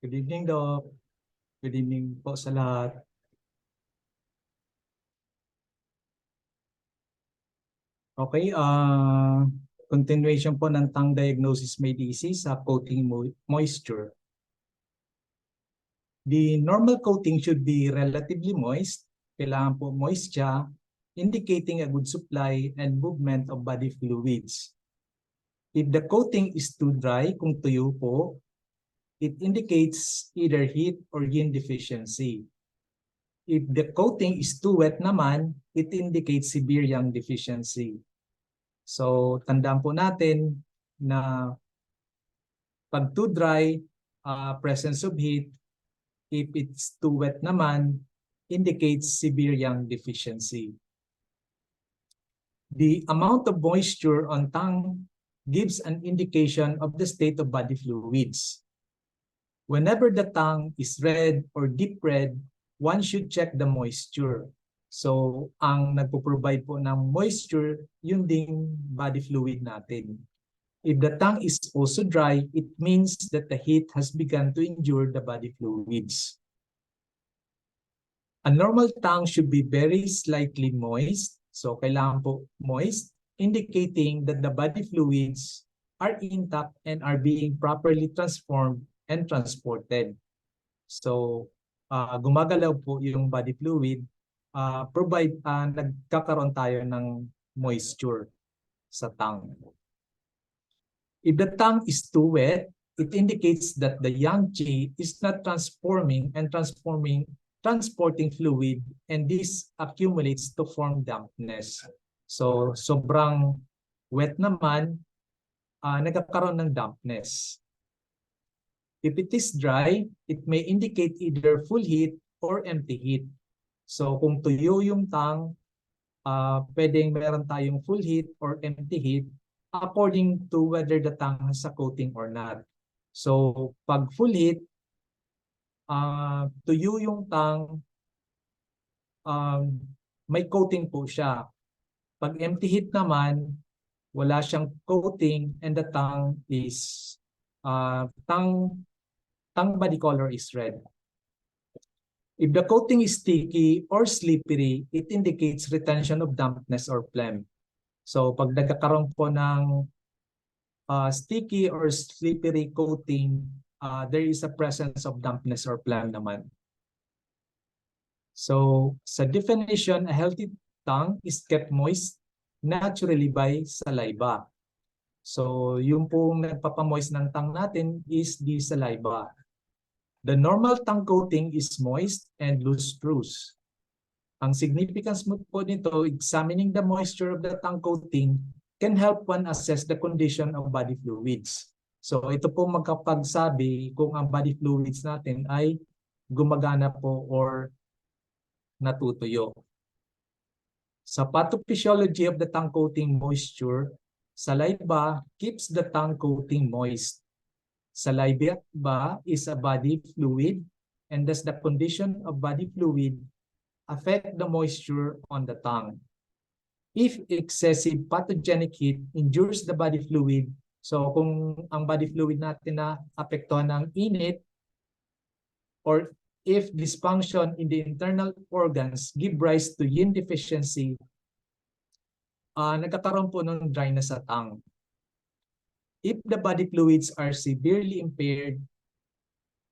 Good evening, Doc. Good evening po sa lahat. Okay, continuation po ng tongue diagnosis may disease sa coating moisture. The normal coating should be relatively moist. Kailangan po moist siya, indicating a good supply and movement of body fluids. If the coating is too dry, kung tuyo po, it indicates either heat or yin deficiency. If the coating is too wet naman, it indicates severe yang deficiency. So, tandaan po natin na pag too dry, presence of heat. If it's too wet naman, indicates severe yang deficiency. The amount of moisture on tongue gives an indication of the state of body fluids. Whenever the tongue is red or deep red, one should check the moisture. So, ang nagpo-provide po ng moisture, yun ding body fluid natin. If the tongue is also dry, it means that the heat has begun to injure the body fluids. A normal tongue should be very slightly moist. So, kailangan po moist, indicating that the body fluids are intact and are being properly transformed and transported. So, gumagalaw po yung body fluid, nagkakaroon tayo ng moisture sa tongue. If the tongue is too wet, it indicates that the yang qi is not transporting fluid, and this accumulates to form dampness. So, sobrang wet naman, nagkakaroon ng dampness. If it is dry, it may indicate either full heat or empty heat. So, kung tuyo yung tongue, pwedeng meron tayong full heat or empty heat according to whether the tongue has a coating or not. So, pag full heat, tuyo yung tongue, may coating po siya. Pag empty heat naman, wala siyang coating and the tongue is tongue body color is red. If the coating is sticky or slippery, it indicates retention of dampness or phlegm. So pag nagkakaroon po ng sticky or slippery coating, there is a presence of dampness or phlegm naman. So sa definition, a healthy tongue is kept moist naturally by saliva. So yung pong nagpapamoist ng tongue natin is the saliva. The normal tongue coating is moist and loose-screws. Ang significance po nito, examining the moisture of the tongue coating can help one assess the condition of body fluids. So ito po magkapagsabi kung ang body fluids natin ay gumagana po or natutuyo. Sa pathophysiology of the tongue coating moisture, saliva keeps the tongue coating moist. Saliva is a body fluid, and thus the condition of body fluid affect the moisture on the tongue. If excessive pathogenic heat injures the body fluid, so kung ang body fluid natin na apektuhan ng init, or if dysfunction in the internal organs give rise to yin deficiency, nagkakaroon po ng dryness sa tongue. If the body fluids are severely impaired,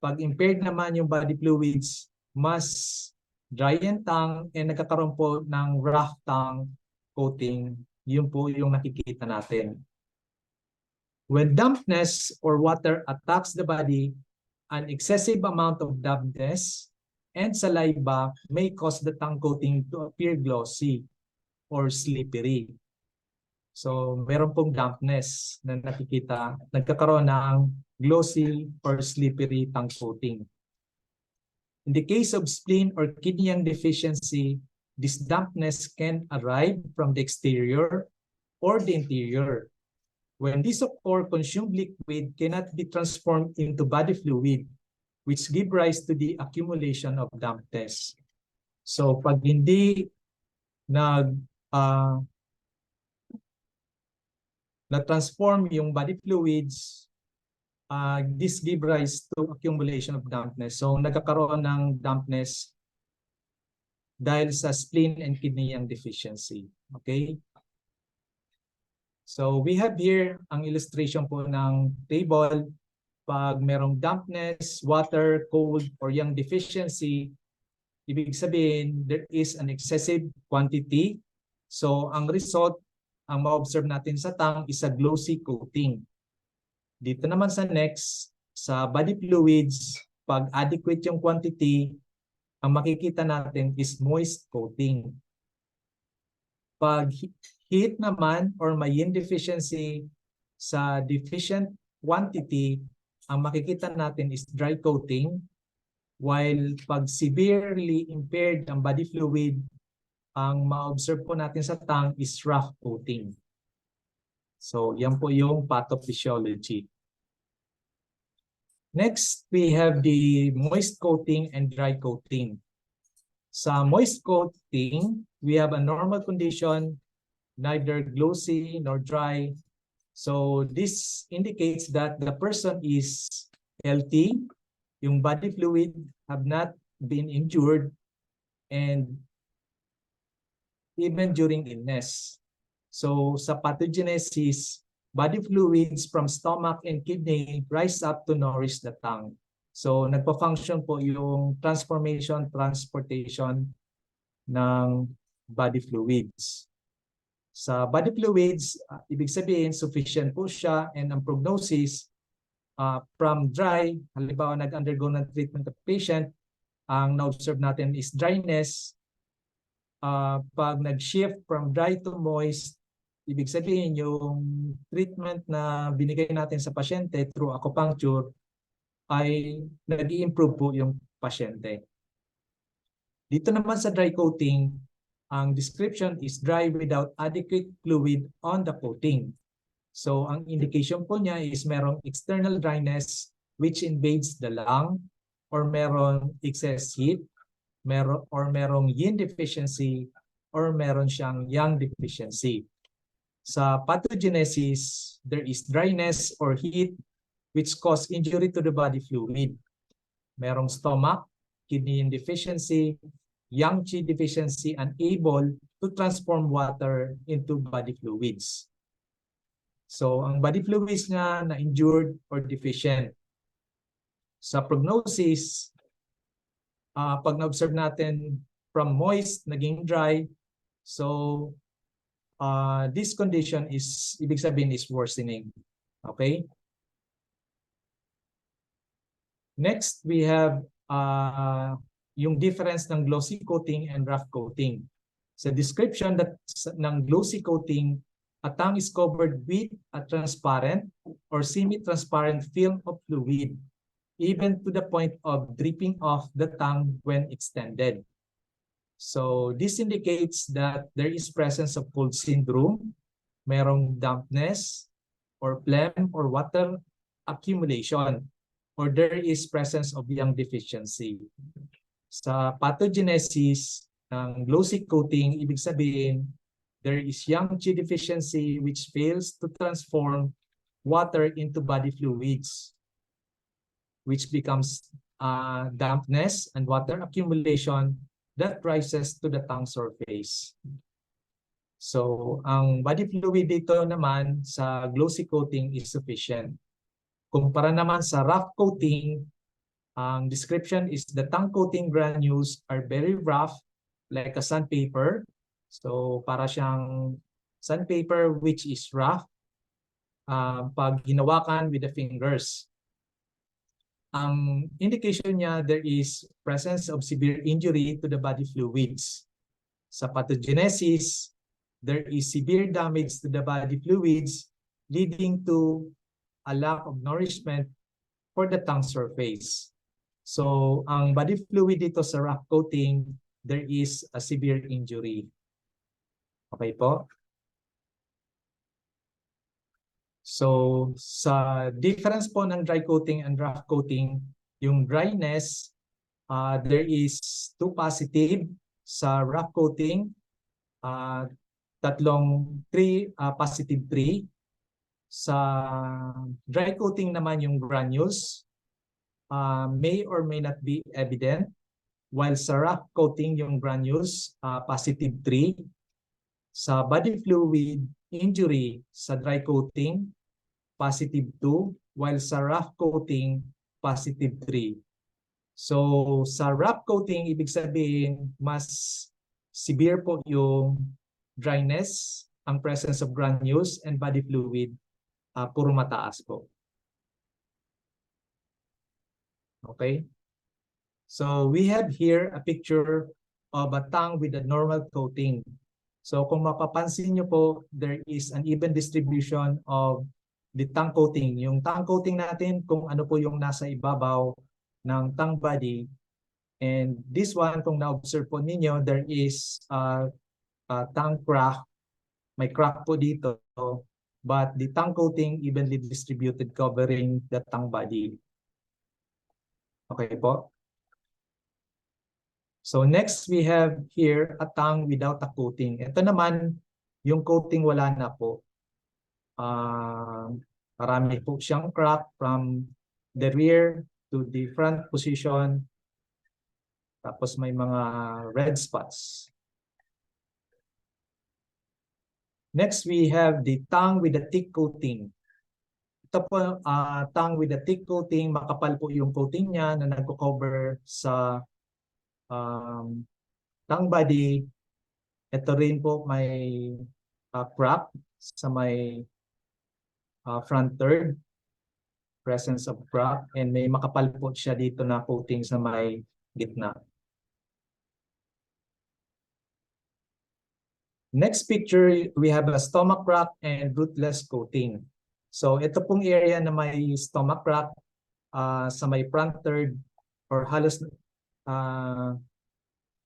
pag impaired naman yung body fluids, mas dry yung tongue and nagkakaroon po ng rough tongue coating, yun po yung nakikita natin. When dampness or water attacks the body, an excessive amount of dampness and saliva may cause the tongue coating to appear glossy or slippery. So, meron pong dampness na nakikita, nagkakaroon ng glossy or slippery tongue coating. In the case of spleen or kidney yang deficiency, this dampness can arrive from the exterior or the interior. When this or consumed liquid cannot be transformed into body fluid, which give rise to the accumulation of dampness. So, pag hindi na-transform yung body fluids, this give rise to accumulation of dampness. So nagkakaroon ng dampness dahil sa spleen and kidney ang deficiency. Okay? So we have here ang illustration po ng table. Pag merong dampness, water, cold, or yang deficiency, ibig sabihin there is an excessive quantity. So ang result, ang ma-observe natin sa tongue is a glossy coating. Dito naman sa next, sa body fluids, pag adequate yung quantity, ang makikita natin is moist coating. Pag heat naman or may yin deficiency sa deficient quantity, ang makikita natin is dry coating. While pag severely impaired ang body fluid, ang ma-observe po natin sa tongue is rough coating. So yan po yung pathophysiology. Next, we have the moist coating and dry coating. Sa moist coating, we have a normal condition, neither glossy nor dry. So this indicates that the person is healthy, yung body fluid have not been injured, and even during illness. So sa pathogenesis, body fluids from stomach and kidney rise up to nourish the tongue. So nagpa-function po yung transportation ng body fluids. Sa body fluids, ibig sabihin sufficient po siya, and ang prognosis from dry, halimbawa nag-undergo ng treatment of patient, ang na-observe natin is dryness. Pag nag-shift from dry to moist, ibig sabihin yung treatment na binigay natin sa pasyente through acupuncture ay nag-i-improve po yung pasyente. Dito naman sa dry coating, ang description is dry without adequate fluid on the coating. So ang indication po niya is merong external dryness which invades the lung, or merong excess heat, merong yin deficiency, or meron siyang yang deficiency. Sa pathogenesis, there is dryness or heat which cause injury to the body fluid. Merong stomach, kidney deficiency, yang qi deficiency, unable to transform water into body fluids. So ang body fluids nga na injured or deficient. Sa prognosis, pag na-observe natin from moist, naging dry, so this condition is, ibig sabihin is worsening. Okay? Next, we have yung difference ng glossy coating and rough coating. Sa description ng glossy coating, a tongue is covered with a transparent or semi-transparent film of fluid, even to the point of dripping off the tongue when extended. So this indicates that there is presence of cold syndrome, merong dampness, or phlegm or water accumulation, or there is presence of yang deficiency. Sa pathogenesis ng glossy coating, ibig sabihin, there is yang qi deficiency which fails to transform water into body fluids, which becomes dampness and water accumulation that rises to the tongue surface. So, ang body fluid dito naman sa glossy coating is sufficient. Kumpara naman sa rough coating, ang description is the tongue coating granules are very rough, like a sandpaper. So, para siyang sandpaper which is rough pag hinawakan with the fingers. Ang indication niya, there is presence of severe injury to the body fluids. Sa pathogenesis, there is severe damage to the body fluids leading to a lack of nourishment for the tongue surface. So, ang body fluid dito sa rough coating, there is a severe injury. Okay po? So, sa difference po ng dry coating and rough coating, yung dryness, there is 2 positive sa rough coating, positive 3. Sa dry coating naman yung granules may or may not be evident, while sa rough coating yung granules positive 3. Sa body fluid injury sa dry coating positive 2, while sa rough coating positive 3. So sa rough coating, ibig sabihin mas severe po yung dryness, ang presence of granules and body fluid, puro mataas po. Okay? So we have here a picture of a tongue with a normal coating. So kung mapapansin nyo po, there is an even distribution of the tongue coating. Yung tongue coating natin, kung ano po yung nasa ibabaw ng tongue body. And this one, kung na-observe po ninyo, there is a tongue crack. May crack po dito. But the tongue coating evenly distributed covering the tongue body. Okay po? So next, we have here a tongue without a coating. Ito naman, yung coating wala na po. Marami po siyang crack from the rear to the front position. Tapos may mga red spots. Next, we have the tongue with a thick coating. Ito po, tongue with a thick coating, makapal po yung coating niya na nagko-cover sa tongue body. Ito rin po may crack sa may front third, presence of crack, and may makapal po siya dito na coating sa may gitna. Next picture, we have a stomach crack and rootless coating. So ito pong area na may stomach crack sa may front third or halos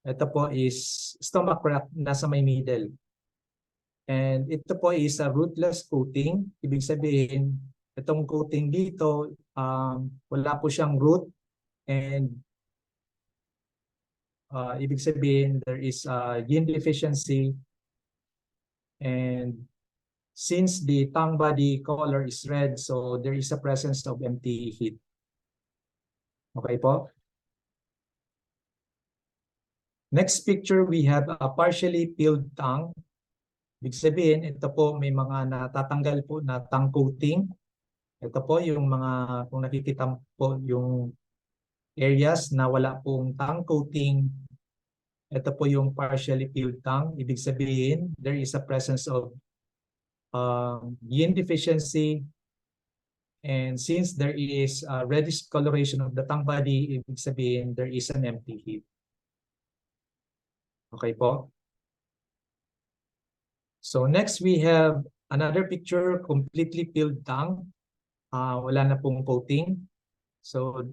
ito po is stomach crack nasa may middle. And ito po is a rootless coating. Ibig sabihin, itong coating dito, wala po siyang root. And ibig sabihin, there is a yin deficiency. And since the tongue body color is red, so there is a presence of empty heat. Okay po? Next picture, we have a partially peeled tongue. Ibig sabihin, ito po may mga natatanggal po na tongue coating. Ito po yung mga, kung nakikita po yung areas na wala pong tongue coating. Ito po yung partially peeled tongue. Ibig sabihin, there is a presence of yin deficiency. And since there is a reddish coloration of the tongue body, ibig sabihin, there is an empty heat. Okay po? So next, we have another picture, completely peeled tongue. Wala na pong coating. So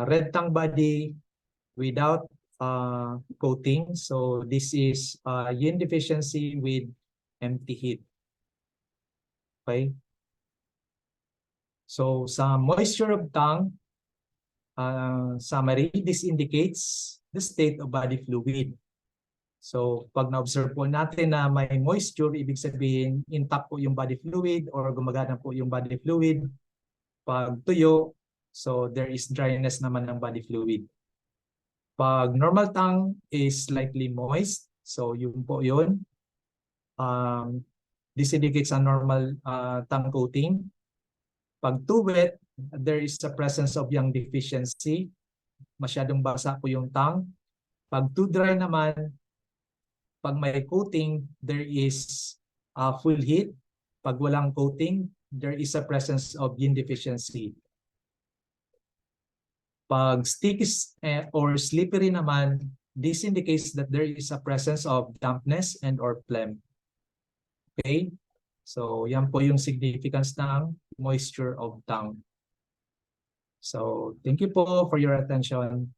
red tongue body without coating. So this is yin deficiency with empty heat. Okay. So sa moisture of tongue, summary, this indicates the state of body fluid. So pag na-observe po natin na may moisture, ibig sabihin intact po yung body fluid or gumagana po yung body fluid. Pag tuyo, so there is dryness naman ng body fluid. Pag normal tongue is slightly moist, so yun po yun. This indicates a normal tongue coating. Pag too wet, there is a presence of yang deficiency. Masyadong basa po yung tongue. Pag too dry naman, pag may coating, there is full heat. Pag walang coating, there is a presence of yin deficiency. Pag sticky or slippery naman, this indicates that there is a presence of dampness and or phlegm. Okay? So, yan po yung significance ng moisture of tongue. So, thank you po for your attention.